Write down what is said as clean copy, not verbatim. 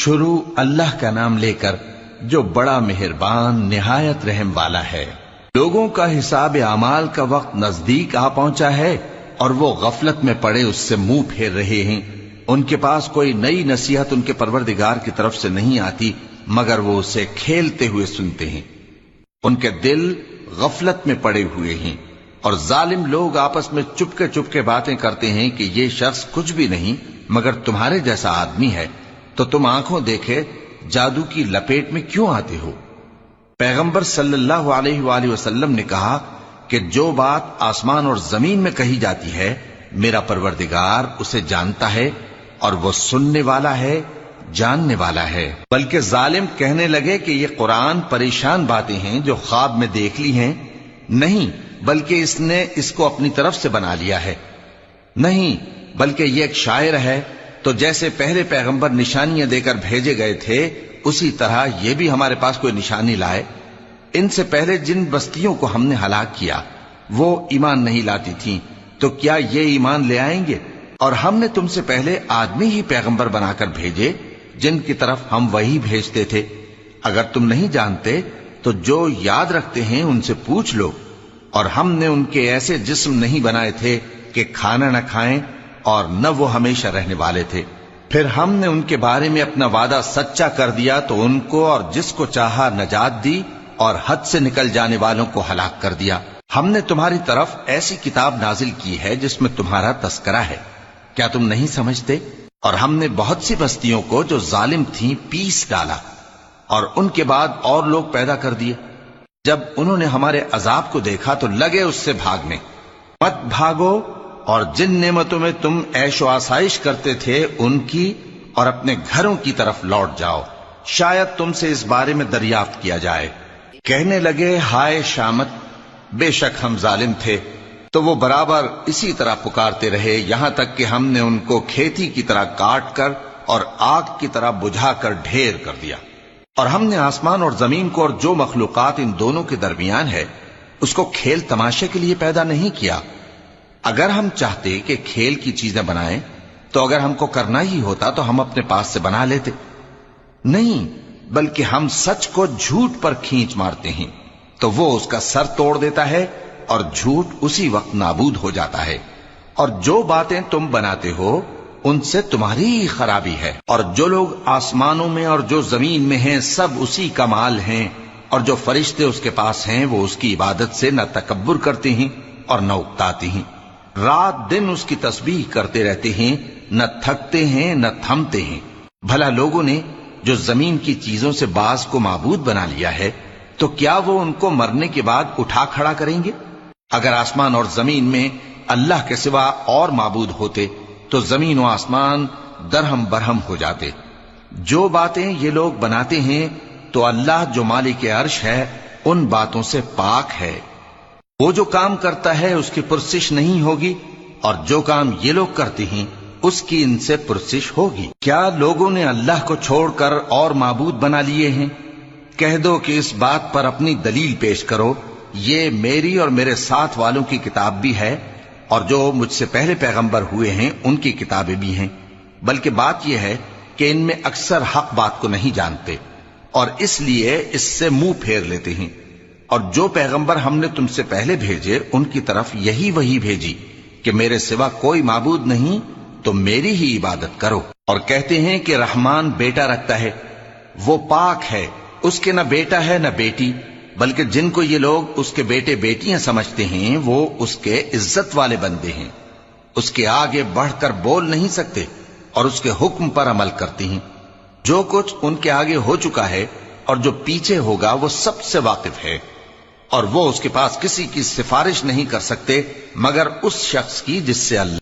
شروع اللہ کا نام لے کر جو بڑا مہربان نہایت رحم والا ہے۔ لوگوں کا حساب اعمال کا وقت نزدیک آ پہنچا ہے اور وہ غفلت میں پڑے اس سے منہ پھیر رہے ہیں۔ ان کے پاس کوئی نئی نصیحت ان کے پروردگار کی طرف سے نہیں آتی مگر وہ اسے کھیلتے ہوئے سنتے ہیں۔ ان کے دل غفلت میں پڑے ہوئے ہیں اور ظالم لوگ آپس میں چپکے باتیں کرتے ہیں کہ یہ شخص کچھ بھی نہیں مگر تمہارے جیسا آدمی ہے، تو تم آنکھوں دیکھے جادو کی لپیٹ میں کیوں آتے ہو؟ پیغمبر صلی اللہ علیہ وآلہ وسلم نے کہا کہ جو بات آسمان اور زمین میں کہی جاتی ہے میرا پروردگار اسے جانتا ہے اور وہ سننے والا ہے، جاننے والا ہے۔ بلکہ ظالم کہنے لگے کہ یہ قرآن پریشان باتیں ہیں جو خواب میں دیکھ لی ہیں، نہیں بلکہ اس نے اس کو اپنی طرف سے بنا لیا ہے، نہیں بلکہ یہ ایک شاعر ہے۔ تو جیسے پہلے پیغمبر نشانیاں دے کر بھیجے گئے تھے اسی طرح یہ بھی ہمارے پاس کوئی نشانی لائے۔ ان سے پہلے جن بستیوں کو ہم نے ہلاک کیا وہ ایمان نہیں لاتی تھیں، تو کیا یہ ایمان لے آئیں گے؟ اور ہم نے تم سے پہلے آدمی ہی پیغمبر بنا کر بھیجے جن کی طرف ہم وہی بھیجتے تھے۔ اگر تم نہیں جانتے تو جو یاد رکھتے ہیں ان سے پوچھ لو۔ اور ہم نے ان کے ایسے جسم نہیں بنائے تھے کہ کھانا نہ کھائیں اور نہ وہ ہمیشہ رہنے والے تھے۔ پھر ہم نے ان کے بارے میں اپنا وعدہ سچا کر دیا تو ان کو اور جس کو چاہا نجات دی اور حد سے نکل جانے والوں کو ہلاک کر دیا۔ ہم نے تمہاری طرف ایسی کتاب نازل کی ہے جس میں تمہارا تذکرہ ہے، کیا تم نہیں سمجھتے؟ اور ہم نے بہت سی بستیوں کو جو ظالم تھیں پیس ڈالا اور ان کے بعد اور لوگ پیدا کر دیے۔ جب انہوں نے ہمارے عذاب کو دیکھا تو لگے اس سے بھاگنے۔ مت بھاگو اور جن نعمتوں میں تم عیش و آسائش کرتے تھے ان کی اور اپنے گھروں کی طرف لوٹ جاؤ، شاید تم سے اس بارے میں دریافت کیا جائے۔ کہنے لگے ہائے شامت، بے شک ہم ظالم تھے۔ تو وہ برابر اسی طرح پکارتے رہے یہاں تک کہ ہم نے ان کو کھیتی کی طرح کاٹ کر اور آگ کی طرح بجھا کر ڈھیر کر دیا۔ اور ہم نے آسمان اور زمین کو اور جو مخلوقات ان دونوں کے درمیان ہے اس کو کھیل تماشے کے لیے پیدا نہیں کیا۔ اگر ہم چاہتے کہ کھیل کی چیزیں بنائیں تو اگر ہم کو کرنا ہی ہوتا تو ہم اپنے پاس سے بنا لیتے، نہیں بلکہ ہم سچ کو جھوٹ پر کھینچ مارتے ہیں تو وہ اس کا سر توڑ دیتا ہے اور جھوٹ اسی وقت نابود ہو جاتا ہے۔ اور جو باتیں تم بناتے ہو ان سے تمہاری ہی خرابی ہے۔ اور جو لوگ آسمانوں میں اور جو زمین میں ہیں سب اسی کا مال ہیں، اور جو فرشتے اس کے پاس ہیں وہ اس کی عبادت سے نہ تکبر کرتے ہیں اور نہ اکتاتے ہیں، رات دن اس کی تسبیح کرتے رہتے ہیں، نہ تھکتے ہیں نہ تھمتے ہیں۔ بھلا لوگوں نے جو زمین کی چیزوں سے بعض کو معبود بنا لیا ہے تو کیا وہ ان کو مرنے کے بعد اٹھا کھڑا کریں گے؟ اگر آسمان اور زمین میں اللہ کے سوا اور معبود ہوتے تو زمین و آسمان درہم برہم ہو جاتے۔ جو باتیں یہ لوگ بناتے ہیں تو اللہ جو مالک عرش ہے ان باتوں سے پاک ہے۔ وہ جو کام کرتا ہے اس کی پرسش نہیں ہوگی اور جو کام یہ لوگ کرتے ہیں اس کی ان سے پرسش ہوگی۔ کیا لوگوں نے اللہ کو چھوڑ کر اور معبود بنا لیے ہیں؟ کہہ دو کہ اس بات پر اپنی دلیل پیش کرو، یہ میری اور میرے ساتھ والوں کی کتاب بھی ہے اور جو مجھ سے پہلے پیغمبر ہوئے ہیں ان کی کتابیں بھی ہیں۔ بلکہ بات یہ ہے کہ ان میں اکثر حق بات کو نہیں جانتے اور اس لیے اس سے منہ پھیر لیتے ہیں۔ اور جو پیغمبر ہم نے تم سے پہلے بھیجے ان کی طرف یہی وحی بھیجی کہ میرے سوا کوئی معبود نہیں تو میری ہی عبادت کرو۔ اور کہتے ہیں کہ رحمان بیٹا رکھتا ہے، وہ پاک ہے، اس کے نہ بیٹا ہے نہ بیٹی، بلکہ جن کو یہ لوگ اس کے بیٹے بیٹیاں سمجھتے ہیں وہ اس کے عزت والے بندے ہیں، اس کے آگے بڑھ کر بول نہیں سکتے اور اس کے حکم پر عمل کرتے ہیں۔ جو کچھ ان کے آگے ہو چکا ہے اور جو پیچھے ہوگا وہ سب سے واقف ہے، اور وہ اس کے پاس کسی کی سفارش نہیں کر سکتے مگر اس شخص کی جس سے اللہ